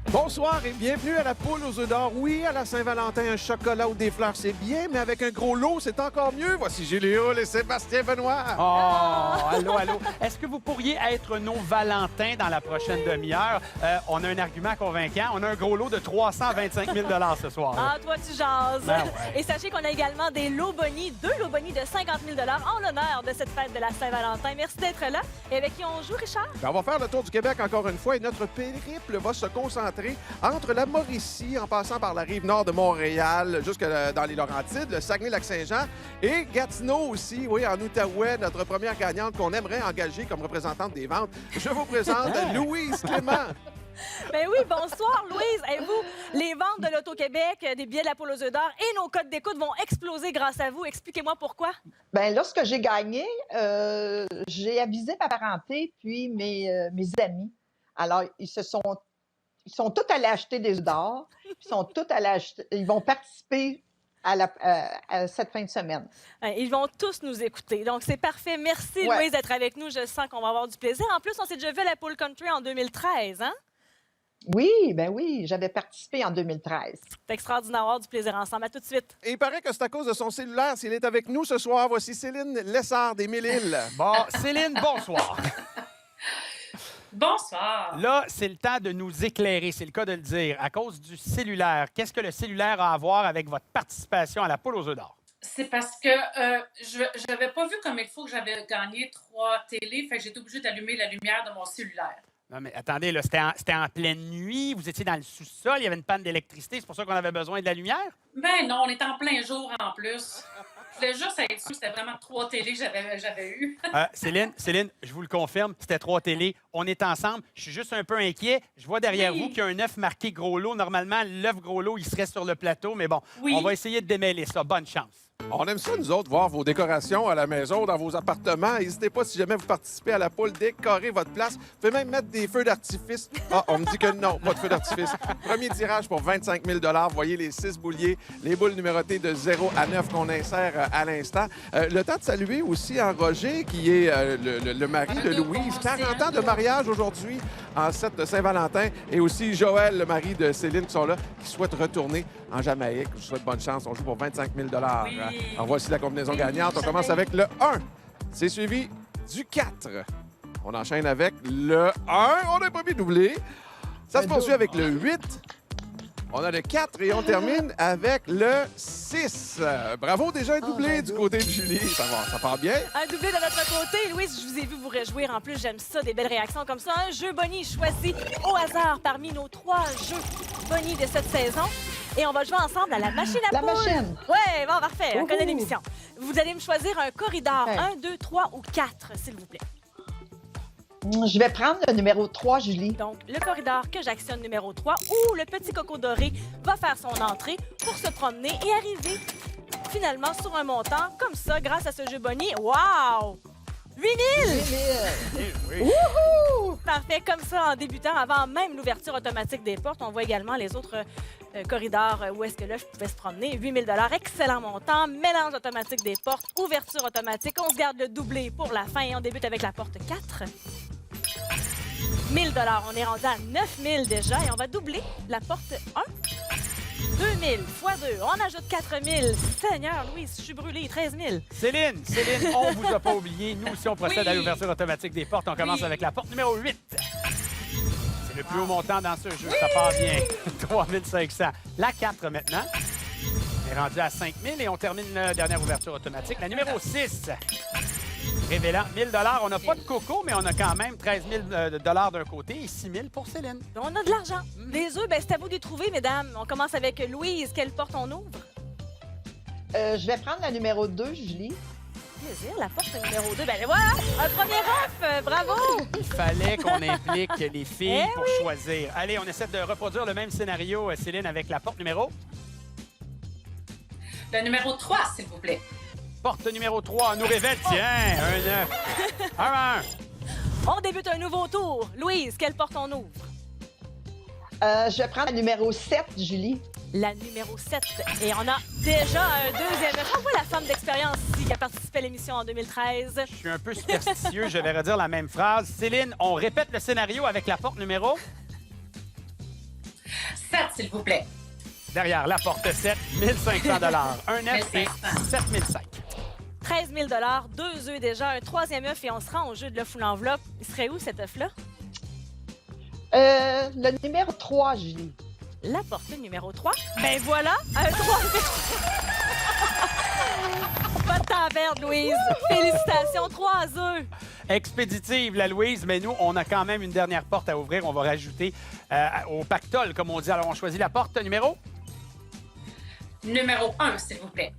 Bonsoir et bienvenue à la poule aux œufs d'or. Oui, à la Saint-Valentin, un chocolat ou des fleurs, c'est bien, mais avec un gros lot, c'est encore mieux. Voici Julie Hull et Sébastien Benoît. Oh, allô, allô. Est-ce que vous pourriez être nos Valentins dans la prochaine demi-heure? On a un argument convaincant. On a un gros lot de 325 000 ce soir. Ah, toi, tu jases. Ben ouais. Et sachez qu'on a également des lots bonis, 2 lots bonis de 50 000 en l'honneur de cette fête de la Saint-Valentin. Merci d'être là. Et avec qui on joue, Richard? Ben, on va faire le tour du Québec encore une fois et notre périple va se concentrer entre la Mauricie, en passant par la rive nord de Montréal, jusque dans les Laurentides, le Saguenay-Lac-Saint-Jean et Gatineau aussi, oui, en Outaouais, notre première gagnante qu'on aimerait engager comme représentante des ventes. Je vous présente Louise Clément. Ben oui, bonsoir, Louise. Et vous, les ventes de l'Auto-Québec, des billets de la poule aux œufs d'or et nos codes d'écoute vont exploser grâce à vous. Expliquez-moi pourquoi. Bien, lorsque j'ai gagné, j'ai avisé ma parenté puis mes amis. Alors, ils sont tous allés acheter des œufs d'or. Ils vont participer à cette fin de semaine. Ils vont tous nous écouter. Donc, c'est parfait. Merci, Ouais. Louise, d'être avec nous. Je sens qu'on va avoir du plaisir. En plus, on s'est déjà vu à la Poule Country en 2013, hein? Oui, ben oui, j'avais participé en 2013. C'est extraordinaire d'avoir du plaisir ensemble. À tout de suite. Et il paraît que c'est à cause de son cellulaire s'il est avec nous ce soir. Voici Céline Lessard des Mille-Îles. Bon, Céline, bonsoir. Bonsoir. Là, c'est le temps de nous éclairer, c'est le cas de le dire. À cause du cellulaire, qu'est-ce que le cellulaire a à voir avec votre participation à la poule aux œufs d'or? C'est parce que je n'avais pas vu comme il faut que j'avais gagné 3 télés, fait que j'étais obligée d'allumer la lumière de mon cellulaire. Non, mais attendez, là, c'était en pleine nuit, vous étiez dans le sous-sol, il y avait une panne d'électricité, c'est pour ça qu'on avait besoin de la lumière? Ben non, on était en plein jour en plus. Je voulais juste être sûre que c'était vraiment 3 télés que j'avais eues. Céline, je vous le confirme, c'était 3 télés. On est ensemble. Je suis juste un peu inquiet. Je vois derrière Oui. vous qu'il y a un œuf marqué gros lot. Normalement, l'œuf gros lot, il serait sur le plateau. Mais bon, Oui. on va essayer de démêler ça. Bonne chance. On aime ça, nous autres, voir vos décorations à la maison, dans vos appartements. N'hésitez pas, si jamais vous participez à la poule, décorer votre place. Vous pouvez même mettre des feux d'artifice. Ah, on me dit que non, pas de feux d'artifice. Premier tirage pour 25 000 Vous voyez les 6 bouliers, les boules numérotées de 0 à 9 qu'on insère à l'instant. Le temps de saluer aussi Roger, qui est le mari de Louise. 40 ans de mariage aujourd'hui en cette Saint-Valentin. Et aussi Joël, le mari de Céline, qui sont là, qui souhaitent retourner en Jamaïque. Je vous souhaite bonne chance. On joue pour 25 000 Oui. Alors, voici la combinaison gagnante. On commence avec le 1. C'est suivi du 4. On enchaîne avec le 1. On n'a pas mis doublé. Ça se poursuit avec le 8. On a le 4 et on termine avec le 6. Bravo, déjà un doublé du côté de Julie. Ça part bien. Un doublé de notre côté. Louise, je vous ai vu vous réjouir. En plus, j'aime ça, des belles réactions comme ça. Un jeu Bonnie choisi au hasard parmi nos 3 jeux Bonnie de cette saison. Et on va jouer ensemble à la machine à La poule. machine. Ouais, bon, parfait. On Wouhou. connaît l'émission. Vous allez me choisir un corridor. Ouais. 1, 2, 3 ou 4, s'il vous plaît. Je vais prendre le numéro 3, Julie. Donc, le corridor que j'actionne numéro 3, où le petit coco doré va faire son entrée pour se promener et arriver finalement sur un montant comme ça grâce à ce jeu Bonnie. Wow! 8 000! Wouhou! Parfait, comme ça, en débutant, avant même l'ouverture automatique des portes, on voit également les autres corridors où est-ce que l'œuf pouvait se promener. 8 000 excellent montant. Mélange automatique des portes, ouverture automatique. On se garde le doublé pour la fin et on débute avec la porte 4. 1 000 on est rendu à 9 000 déjà et on va doubler la porte 1. 2 000 fois 2, on ajoute 4 000. Seigneur Louise, je suis brûlée, 13 000. Céline, on vous a pas oublié. Nous aussi, on procède Oui. à l'ouverture automatique des portes. On commence Oui. avec la porte numéro 8. C'est le plus haut montant dans ce jeu. Ça part bien. 3 500. La 4 maintenant. On est rendu à 5 000 et on termine la dernière ouverture automatique. La numéro 6. Révélant 1 000 On n'a pas de coco, mais on a quand même 13 000 d'un côté et 6 000 pour Céline. On a de l'argent. Les œufs, ben, c'est à vous de les trouver, mesdames. On commence avec Louise. Quelle porte on ouvre? Je vais prendre la numéro 2, Julie. Plaisir, la porte numéro 2. Ben voilà, un premier œuf. Bravo! Il fallait qu'on implique les filles Eh pour choisir. Allez, on essaie de reproduire le même scénario, Céline, avec la porte numéro. Le numéro 3, s'il vous plaît. Porte numéro 3 nous révèle, tiens, un œuf. Un. On débute un nouveau tour. Louise, quelle porte on ouvre? Je vais prendre la numéro 7, Julie. La numéro 7. Et on a déjà un deuxième œuf. On voit la femme d'expérience ici qui a participé à l'émission en 2013. Je suis un peu superstitieux, je vais redire la même phrase. Céline, on répète le scénario avec la porte numéro. s'il vous plaît. Derrière la porte 7, 1500 un œuf et 7005. 13 000 2 œufs déjà, un troisième œuf et on se rend au jeu de l'œuf ou l'enveloppe. Il serait où cet œuf-là? Le numéro 3, Julie. La porte numéro 3. Ben voilà, un 3 Pas de temps à perdre, Louise. Félicitations, 3 œufs. Expéditive, la Louise, mais nous, on a quand même une dernière porte à ouvrir. On va rajouter au pactole, comme on dit. Alors, on choisit la porte numéro? Numéro 1, s'il vous plaît.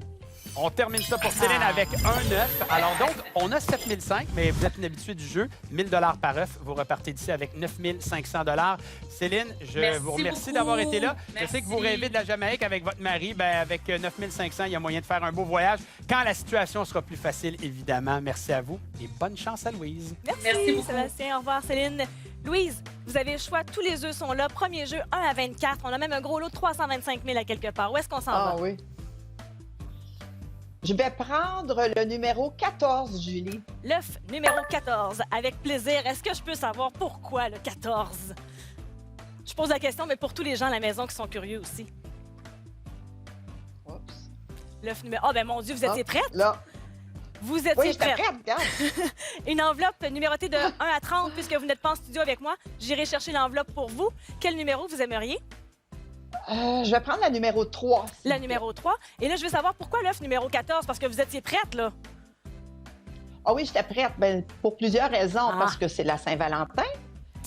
On termine ça pour Céline avec un œuf. Alors donc, on a 7005, mais vous êtes une habituée du jeu. 1000 $ par œuf. Vous repartez d'ici avec 9500 $. Céline, je Merci vous remercie beaucoup. d'avoir été là. Je Merci. sais que vous rêvez de la Jamaïque avec votre mari. Ben, avec 9500, il y a moyen de faire un beau voyage. Quand la situation sera plus facile, évidemment. Merci à vous et bonne chance à Louise. Merci beaucoup. Sébastien. Au revoir, Céline. Louise, vous avez le choix. Tous les œufs sont là. Premier jeu, 1 à 24. On a même un gros lot de 325 000 à quelque part. Où est-ce qu'on s'en va? Oui. Je vais prendre le numéro 14, Julie. L'œuf numéro 14. Avec plaisir. Est-ce que je peux savoir pourquoi le 14? Je pose la question, mais pour tous les gens à la maison qui sont curieux aussi. Oups. L'œuf numéro... Oh, ben mon Dieu, vous étiez prête? Là. Vous étiez Oui, j'étais prête. prête, regarde. Une enveloppe numérotée de 1 à 30, puisque vous n'êtes pas en studio avec moi. J'irai chercher l'enveloppe pour vous. Quel numéro vous aimeriez? Je vais prendre la numéro 3. La numéro 3. Et là, je veux savoir pourquoi l'œuf numéro 14, parce que vous étiez prête, là. Ah oui, j'étais prête. Ben, pour plusieurs raisons. Ah. Parce que c'est la Saint-Valentin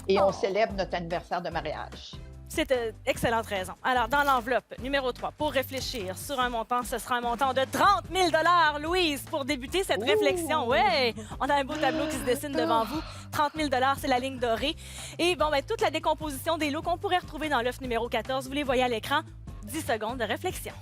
et Oh. on célèbre notre anniversaire de mariage. C'est une excellente raison. Alors, dans l'enveloppe numéro 3, pour réfléchir sur un montant, ce sera un montant de 30 000 $, Louise, pour débuter cette réflexion. Oui, on a un beau tableau qui se dessine devant vous. 30 000 $, c'est la ligne dorée. Et bon, ben, toute la décomposition des lots qu'on pourrait retrouver dans l'œuf numéro 14, vous les voyez à l'écran. 10 secondes de réflexion.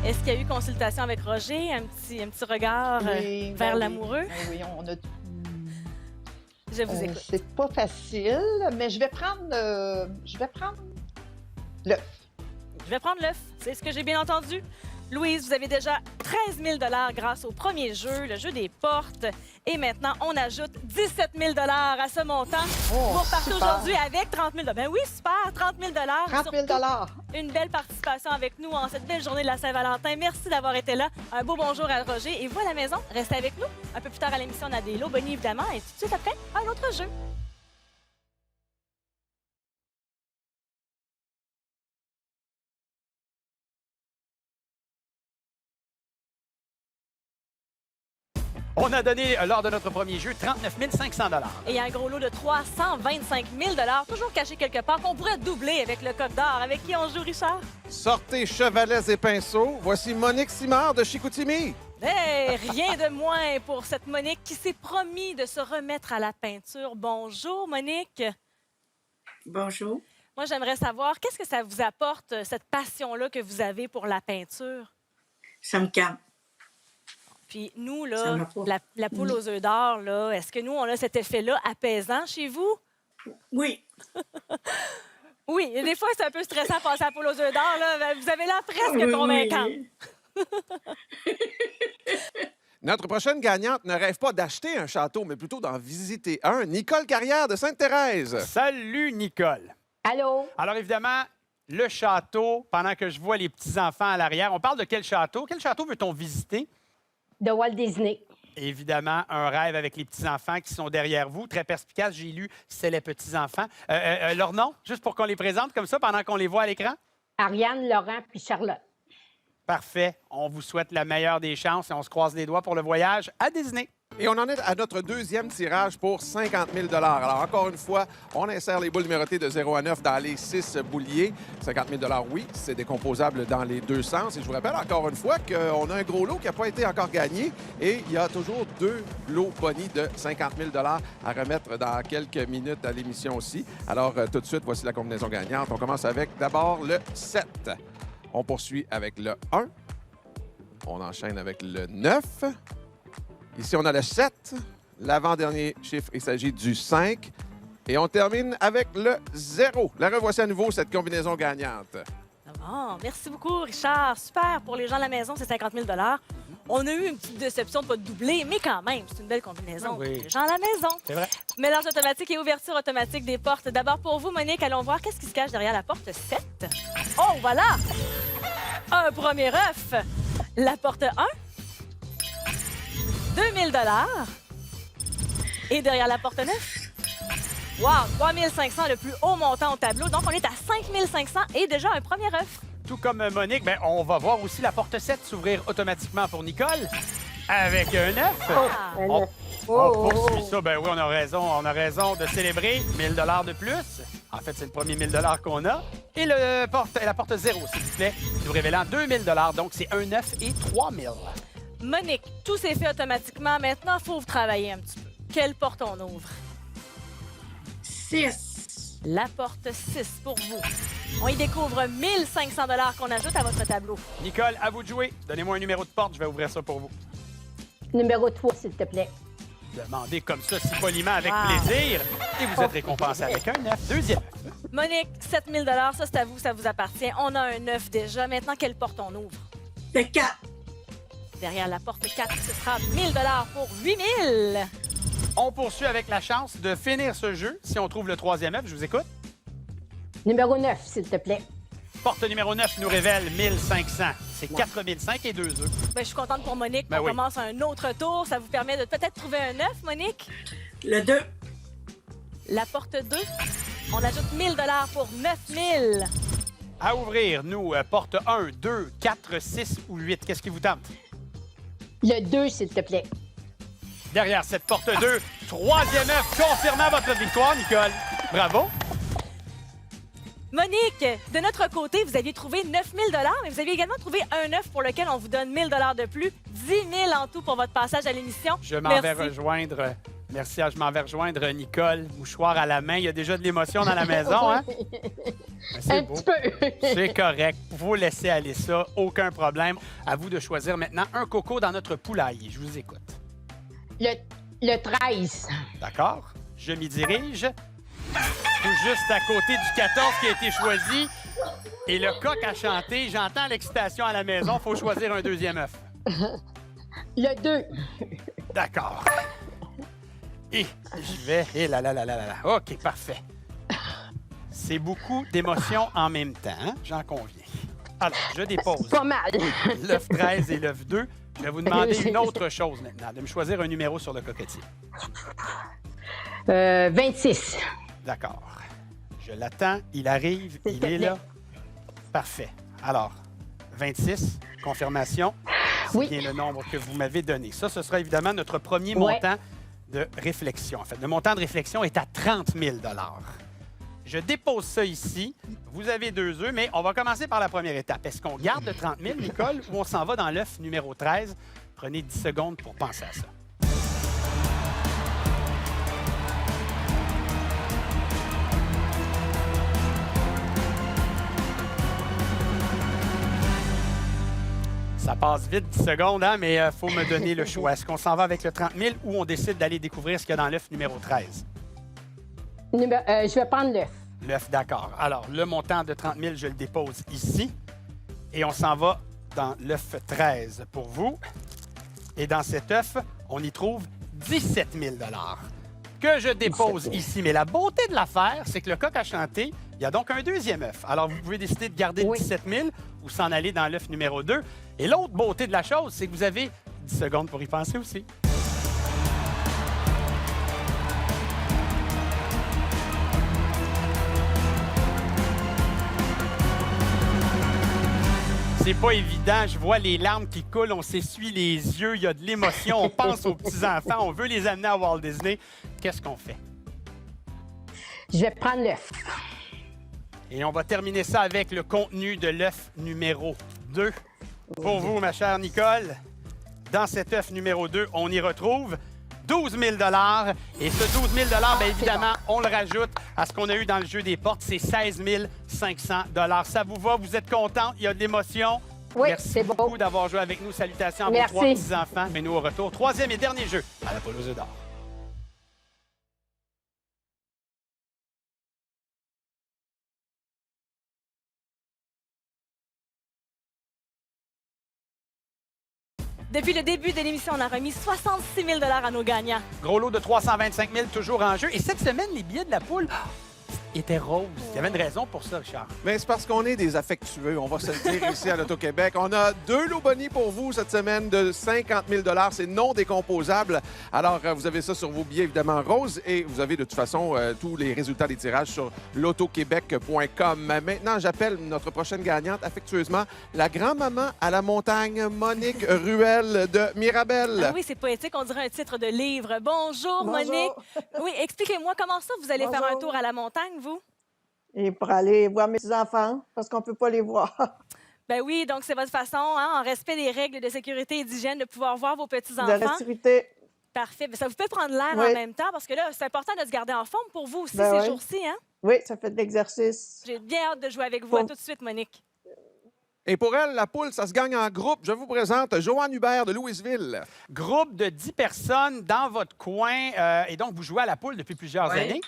Est-ce qu'il y a eu consultation avec Roger? Un petit regard Oui, vers ben l'amoureux? Oui, oui, on a... Je vous écoute. c'est pas facile, mais je vais prendre l'œuf. Je vais prendre l'œuf. C'est ce que j'ai bien entendu. Louise, vous avez déjà 13 000 $ grâce au premier jeu, le jeu des portes. Et maintenant, on ajoute 17 000 $ à ce montant. Vous repartez super. aujourd'hui avec 30 000 $. Ben oui, super, 30 000 $. 30 000 Une belle participation avec nous en cette belle journée de la Saint-Valentin. Merci d'avoir été là. Un beau bonjour à Roger. Et vous à la maison, restez avec nous. Un peu plus tard à l'émission, on a des lots bonnies, évidemment. Et tout de suite après, un autre jeu. On a donné, lors de notre premier jeu, 39 500 $. Et il y a un gros lot de 325 000 $, toujours caché quelque part, qu'on pourrait doubler avec le Coq d'Or. Avec qui on joue, Richard? Sortez chevalets et pinceaux. Voici Monique Simard de Chicoutimi. Hey, rien de moins pour cette Monique qui s'est promis de se remettre à la peinture. Bonjour, Monique. Bonjour. Moi, j'aimerais savoir, qu'est-ce que ça vous apporte, cette passion-là que vous avez pour la peinture? Ça me calme. Puis nous, Ça là, m'apporte. la poule aux œufs d'or, là, est-ce que nous, on a cet effet-là apaisant chez vous? Oui. Oui, et des fois, c'est un peu stressant de passer à la poule aux œufs d'or. Là. Vous avez l'air presque Oui, convaincante. oui. Notre prochaine gagnante ne rêve pas d'acheter un château, mais plutôt d'en visiter un. Nicole Carrière de Sainte-Thérèse. Salut, Nicole. Allô? Alors, évidemment, le château, pendant que je vois les petits-enfants à l'arrière, on parle de quel château? Quel château veut-on visiter? De Walt Disney. Évidemment, un rêve avec les petits-enfants qui sont derrière vous. Très perspicace, j'ai lu, c'est les petits-enfants. Leur nom, juste pour qu'on les présente comme ça pendant qu'on les voit à l'écran? Ariane, Laurent puis Charlotte. Parfait. On vous souhaite la meilleure des chances et on se croise les doigts pour le voyage à Disney. Et on en est à notre deuxième tirage pour 50 000 Alors, encore une fois, on insère les boules numérotées de 0 à 9 dans les 6 bouliers. 50 000 oui, c'est décomposable dans les deux sens. Et je vous rappelle encore une fois qu'on a un gros lot qui n'a pas été encore gagné. Et il y a toujours 2 lots bonnies de 50 000 à remettre dans quelques minutes à l'émission aussi. Alors, tout de suite, voici la combinaison gagnante. On commence avec d'abord le 7. On poursuit avec le 1. On enchaîne avec le 9. Ici, on a le 7. L'avant-dernier chiffre, il s'agit du 5. Et on termine avec le 0. La revoici à nouveau, cette combinaison gagnante. Oh, merci beaucoup, Richard. Super. Pour les gens à la maison, c'est 50 000 On a eu une petite déception de ne pas doubler, mais quand même, c'est une belle combinaison Ah oui. pour les gens à la maison. C'est vrai. Mélange automatique et ouverture automatique des portes. D'abord pour vous, Monique, allons voir qu'est-ce qui se cache derrière la porte 7. Oh, voilà! Un premier œuf. La porte 1. 2000 Et derrière la porte 9. Wow, 3500, le plus haut montant au tableau. Donc, on est à 5500 et déjà un premier œuf. Tout comme Monique, ben, on va voir aussi la porte 7 s'ouvrir automatiquement pour Nicole avec un œuf. Ah. On, Oh, on poursuit ça. Ben oui, on a raison de célébrer 1000 de plus. En fait, c'est le premier 1000 qu'on a. Et la porte 0, s'il vous plaît, nous révélant 2000 donc c'est un œuf et 3000. Monique, tout s'est fait automatiquement. Maintenant, il faut vous travailler un petit peu. Quelle porte on ouvre? 6. La porte 6 pour vous. On y découvre 1500 qu'on ajoute à votre tableau. Nicole, à vous de jouer. Donnez-moi un numéro de porte, je vais ouvrir ça pour vous. Numéro 3, s'il te plaît. Demandez comme ça, si poliment, avec Wow. plaisir. Et vous êtes récompensé avec un œuf. Deuxième œuf. Monique, 7000 ça c'est à vous, ça vous appartient. On a un œuf déjà. Maintenant, quelle porte on ouvre? Le 4. Derrière la porte 4, ce sera 1000 pour 8000. On poursuit avec la chance de finir ce jeu. Si on trouve le troisième œuf, je vous écoute. Numéro 9, s'il te plaît. Porte numéro 9 nous révèle 1500. C'est 4005 et 2 œufs. Ben, je suis contente pour Monique. Ben On oui. commence un autre tour. Ça vous permet de peut-être trouver un œuf, Monique. Le 2. La porte 2, on ajoute 1000 pour 9000. À ouvrir, nous, porte 1, 2, 4, 6 ou 8. Qu'est-ce qui vous tente? Le 2, s'il te plaît. Derrière cette porte 2, troisième œuf confirmant votre victoire, Nicole. Bravo. Monique, de notre côté, vous aviez trouvé 9000 mais vous aviez également trouvé un œuf pour lequel on vous donne 1000 de plus. 10 000 en tout pour votre passage à l'émission. Je m'en vais Merci. rejoindre. Merci, je m'en vais rejoindre Nicole, mouchoir à la main. Il y a déjà de l'émotion dans la maison, hein? Mais c'est Un beau. petit peu. C'est correct. Vous laissez aller ça, aucun problème. À vous de choisir maintenant un coco dans notre poulailler. Je vous écoute. Le 13. D'accord? Je m'y dirige. Tout juste à côté du 14 qui a été choisi. Et le coq a chanté. J'entends l'excitation à la maison. Faut choisir un deuxième œuf. Le 2. D'accord. Et je vais... Et là, là, là, là, là, là. OK, parfait. C'est beaucoup d'émotions en même temps, hein? J'en conviens. Alors, je dépose Pas mal. l'œuf 13 et l'œuf 2. Je vais vous demander une autre chose maintenant, de me choisir un numéro sur le cocotier. 26. D'accord. Je l'attends. Il arrive. S'il Il te est plaît. là. Parfait. Alors, 26, confirmation. C'est Oui. bien le nombre que vous m'avez donné. Ça, ce sera évidemment notre premier Ouais. montant de réflexion. En fait, le montant de réflexion est à 30 000 Je dépose ça ici. Vous avez 2 œufs, mais on va commencer par la première étape. Est-ce qu'on garde le 30 000, Nicole, ou on s'en va dans l'œuf numéro 13? Prenez 10 secondes pour penser à ça. Ça passe vite, 10 secondes, hein, mais il faut me donner le choix. Est-ce qu'on s'en va avec le 30 000 ou on décide d'aller découvrir ce qu'il y a dans l'œuf numéro 13? Je vais prendre l'œuf. L'œuf, d'accord. Alors, le montant de 30 000, je le dépose ici. Et on s'en va dans l'œuf 13 pour vous. Et dans cet œuf, on y trouve 17 000 que je dépose 17 000. ici. Mais la beauté de l'affaire, c'est que le coq a chanté. Il y a donc un deuxième œuf. Alors, vous pouvez décider de garder le Oui. 17 000 ou s'en aller dans l'œuf numéro 2. Et l'autre beauté de la chose, c'est que vous avez 10 secondes pour y penser aussi. C'est pas évident. Je vois les larmes qui coulent. On s'essuie les yeux. Il y a de l'émotion. On pense aux petits-enfants. On veut les amener à Walt Disney. Qu'est-ce qu'on fait? Je vais prendre l'œuf. Et on va terminer ça avec le contenu de l'œuf numéro 2. Pour vous, ma chère Nicole, dans cet œuf numéro 2, on y retrouve 12 000 Et ce 12 000 bien évidemment, on le rajoute à ce qu'on a eu dans le jeu des portes. C'est 16 500 Ça vous va? Vous êtes content? Il y a de l'émotion? Oui, Merci c'est beau. beaucoup d'avoir joué avec nous. Salutations à vos Merci. 3 petits-enfants. Mais nous, au retour, troisième et dernier jeu à la poule aux œufs d'or. Depuis le début de l'émission, on a remis 66 000 à nos gagnants. Gros lot de 325 000 toujours en jeu. Et cette semaine, les billets de la poule étaient roses. Il y avait une raison pour ça, Richard. Mais c'est parce qu'on est des affectueux, on va se le dire ici à l'Auto-Québec. On a 2 lots bonnies pour vous cette semaine de 50 000 $. C'est non décomposable. Alors, vous avez ça sur vos billets, évidemment, roses. Et vous avez de toute façon tous les résultats des tirages sur l'autoquebec.com. Maintenant, j'appelle notre prochaine gagnante affectueusement, la grand-maman à la montagne, Monique Ruel de Mirabel. Ah oui, c'est poétique, on dirait un titre de livre. Bonjour, Bonjour. Monique. Oui, expliquez-moi comment ça, vous allez faire un Bonjour. tour à la montagne, vous? Et pour aller voir mes enfants, parce qu'on ne peut pas les voir. Ben oui, donc c'est votre façon, hein, en respect des règles de sécurité et d'hygiène, de pouvoir voir vos De petits-enfants. l'activité. Parfait. Ben, ça vous fait prendre l'air Oui. en même temps, parce que là, c'est important de se garder en forme pour vous aussi Ben ces oui. jours-ci. Hein? Oui, ça fait de l'exercice. J'ai bien hâte de jouer avec vous. Bon. À tout de suite, Monique. Et pour elle, la poule, ça se gagne en groupe. Je vous présente Joanne Hubert de Louisville. Groupe de 10 personnes dans votre coin. Et donc, vous jouez à la poule depuis plusieurs Oui. années.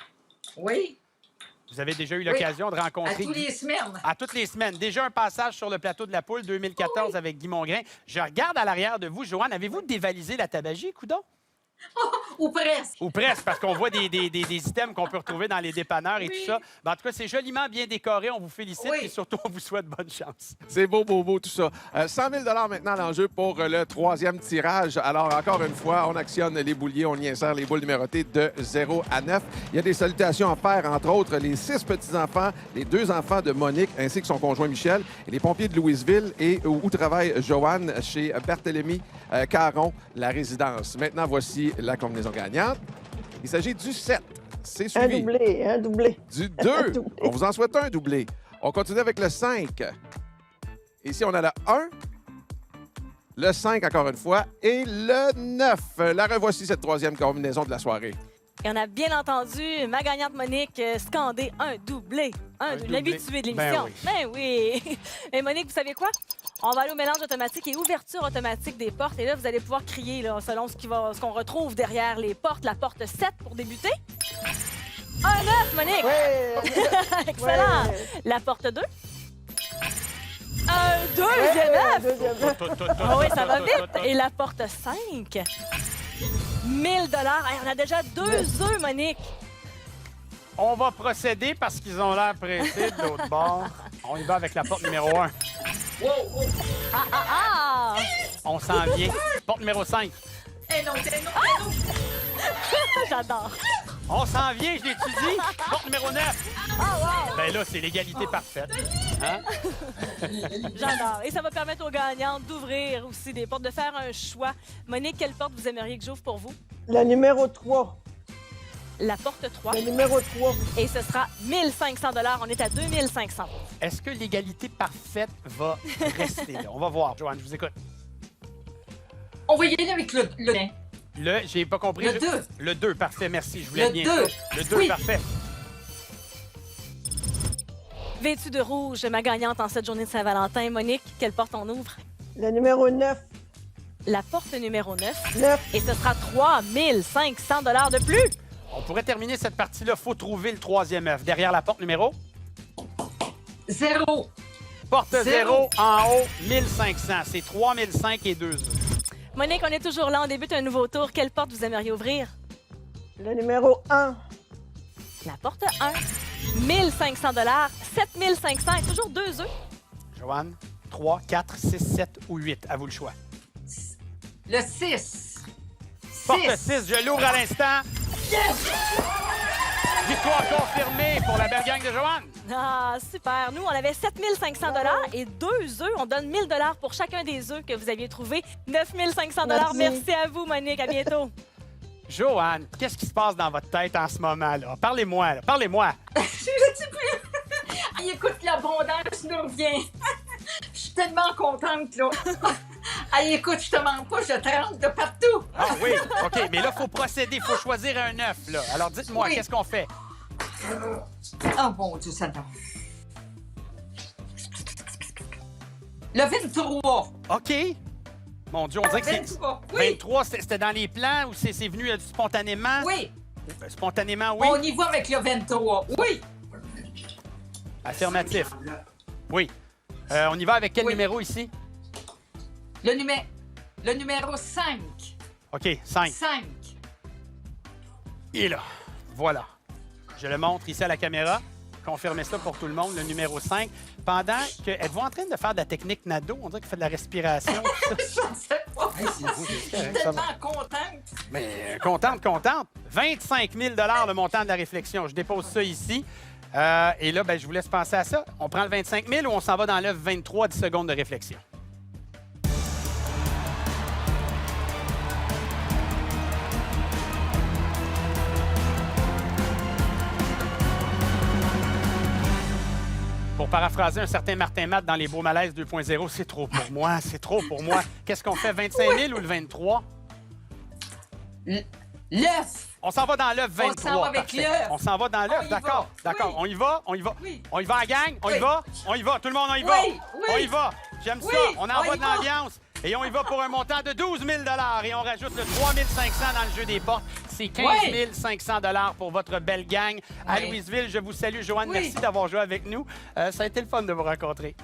Oui, Vous avez déjà eu Oui. l'occasion de à rencontrer... tous les semaines. À toutes les semaines. Déjà un passage sur le plateau de la poule 2014 avec Guy Mongrain. Je regarde à l'arrière de vous, Joanne. Avez-vous dévalisé la tabagie, coudon? Ou presque. Ou presque, parce qu'on voit des items qu'on peut retrouver dans les dépanneurs et Oui. tout ça. Ben, en tout cas, c'est joliment bien décoré. On vous félicite Oui. et surtout, on vous souhaite bonne chance. C'est beau, beau, beau, tout ça. 100 000 $ maintenant l'enjeu pour le troisième tirage. Alors, encore une fois, on actionne les bouliers, on y insère les boules numérotées de 0 à 9. Il y a des salutations à faire, entre autres, les 6 petits-enfants, les 2 enfants de Monique, ainsi que son conjoint Michel, et les pompiers de Louisville, et où travaille Joanne, chez Barthélemy Caron, la résidence. Maintenant, voici la combinaison gagnante. Il s'agit du 7. C'est Un suivi doublé, un doublé. du 2. doublé. On vous en souhaite un doublé. On continue avec le 5. Ici, on a le 1, le 5 encore une fois, et le 9. La revoici, cette troisième combinaison de la soirée. Et on a bien entendu ma gagnante Monique scander un doublé. Un doublé. L'habitué de Ben l'émission. oui. Ben oui. Et Monique, vous savez quoi? On va aller au mélange automatique et ouverture automatique des portes. Et là, vous allez pouvoir crier là, selon ce qu'on retrouve derrière les portes. La porte 7 pour débuter. Un 9, Monique! Oui. Excellent! Ouais. La porte 2. Un deuxième œuf! Deuxième œuf. Ah oui, ça va vite! Et la porte 5. 1000 $. Hey, on a déjà 2 œufs, Monique. On va procéder parce qu'ils ont l'air pressés de l'autre bord. On y va avec la porte numéro 1. Ah! On s'en vient. Porte numéro 5. Eh non, J'adore. On s'en vient, je l'étudie. Porte numéro 9. Ben là, c'est l'égalité parfaite. Hein? J'adore. Et ça va permettre aux gagnantes d'ouvrir aussi des portes, de faire un choix. Monique, quelle porte vous aimeriez que j'ouvre pour vous? Le numéro 3. La porte 3. Le numéro 3. Et ce sera 1500 $. On est à 2500. Est-ce que l'égalité parfaite va rester là? On va voir. Joanne, je vous écoute. On va y aller avec le J'ai pas compris. Le 2. Le 2, parfait, merci. Je voulais Le bien 2. ça. Le 2, Oui. parfait. Vêtue de rouge, ma gagnante en cette journée de Saint-Valentin. Monique, quelle porte on ouvre? Le numéro 9. La porte numéro 9. 9. Et ce sera 3500 $ de plus. On pourrait terminer cette partie-là. Faut trouver le troisième œuf. Derrière la porte numéro? 0. Porte 0 Zéro. en haut, 1500. C'est 3005 et 2 œufs. Monique, on est toujours là. On débute un nouveau tour. Quelle porte vous aimeriez ouvrir? Le numéro 1. La porte 1. 1500 $. 7500 et toujours 2 œufs. Joanne, 3, 4, 6, 7 ou 8. À vous le choix. Le 6. Porte 6, je l'ouvre à l'instant. Yes! Victoire confirmée pour la belle gang de Joanne. Ah, super. Nous, on avait 7500 $ et 2 œufs. On donne 1000 $ pour chacun des œufs que vous aviez trouvés. 9500 $. Merci. Merci à vous, Monique. À bientôt. Joanne, qu'est-ce qui se passe dans votre tête en ce moment, là? Parlez-moi, là. Parlez-moi. Je ne sais plus. Hey, écoute, l'abondance nous revient. Je suis tellement contente, là. Hey, écoute, je te mens pas, je te rentre de partout. Ah oui, OK, mais là, il faut procéder. Il faut choisir un œuf, là. Alors, dites-moi, Oui. qu'est-ce qu'on fait? Oh mon Dieu, ça donne. Le 23. OK. Mon Dieu, on dirait que c'est... 23. Oui. 23, c'était dans les plans ou c'est venu spontanément? Oui. Spontanément, oui. On y va avec le 23. Oui. Affirmatif. Oui. On y va avec quel Oui. numéro ici? Le numéro. Le numéro 5. OK, 5. 5. Et là, voilà. Je le montre ici à la caméra. Confirmez ça pour tout le monde, le numéro 5. Pendant que... Êtes-vous en train de faire de la technique Nadeau? On dirait qu'il fait de la respiration. Je ne sais pas. Je suis tellement contente. Mais contente. 25 000 le montant de la réflexion. Je dépose ça ici. Et là, ben, je vous laisse penser à ça. On prend le 25 000 ou on s'en va dans l'œuvre 23, 10 secondes de réflexion? Pour paraphraser un certain Martin Matt dans Les Beaux Malaises 2.0, c'est trop pour moi, c'est trop pour moi. Qu'est-ce qu'on fait, 25 000 ou le 23? L'œuf. On s'en va dans l'œuf 23. On s'en va avec Parfait. l'œuf. On s'en va dans l'œuf, On y d'accord. va. D'accord, Oui. on y va. Oui. On y va en gang, on y Oui. va, tout le monde, on y va. Oui, oui. On y va. J'aime Oui, ça. On envoie on y de va. l'ambiance. Et on y va pour un montant de 12 000 et on rajoute le 3 500 dans le jeu des portes. C'est 15 500 pour votre belle gang. À Oui. Louisville, je vous salue, Joanne. Oui. Merci d'avoir joué avec nous. Ça a été le fun de vous rencontrer.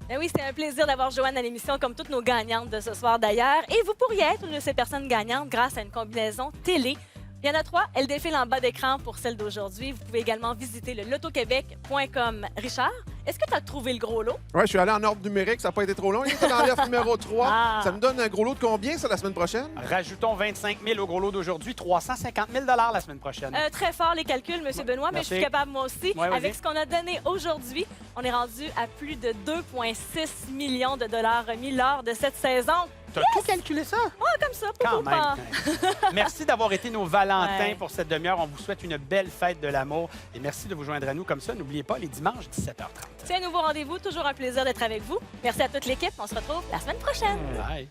Ben oui, c'était un plaisir d'avoir Joanne à l'émission, comme toutes nos gagnantes de ce soir d'ailleurs. Et vous pourriez être une de ces personnes gagnantes grâce à une combinaison télé. Il y en a 3. Elles défilent en bas d'écran pour celle d'aujourd'hui. Vous pouvez également visiter le lotoquebec.com. Richard, est-ce que tu as trouvé le gros lot? Oui, je suis allé en ordre numérique, ça n'a pas été trop long. Il était dans l'œuf numéro 3. Ah. Ça me donne un gros lot de combien, ça, la semaine prochaine? Rajoutons 25 000 au gros lot d'aujourd'hui, 350 000 la semaine prochaine. Très fort les calculs, M. Benoît, mais je suis Merci. capable moi aussi. Ouais, vas-y. Avec ce qu'on a donné aujourd'hui, on est rendu à plus de 2,6 millions de dollars remis lors de cette saison. T'as tout calculé ça? Comme ça, Quand pourquoi pas? même. Merci d'avoir été nos Valentins Ouais. pour cette demi-heure. On vous souhaite une belle fête de l'amour et merci de vous joindre à nous comme ça. N'oubliez pas, les dimanches, 17h30. C'est un nouveau rendez-vous. Toujours un plaisir d'être avec vous. Merci à toute l'équipe. On se retrouve la semaine prochaine. Bye.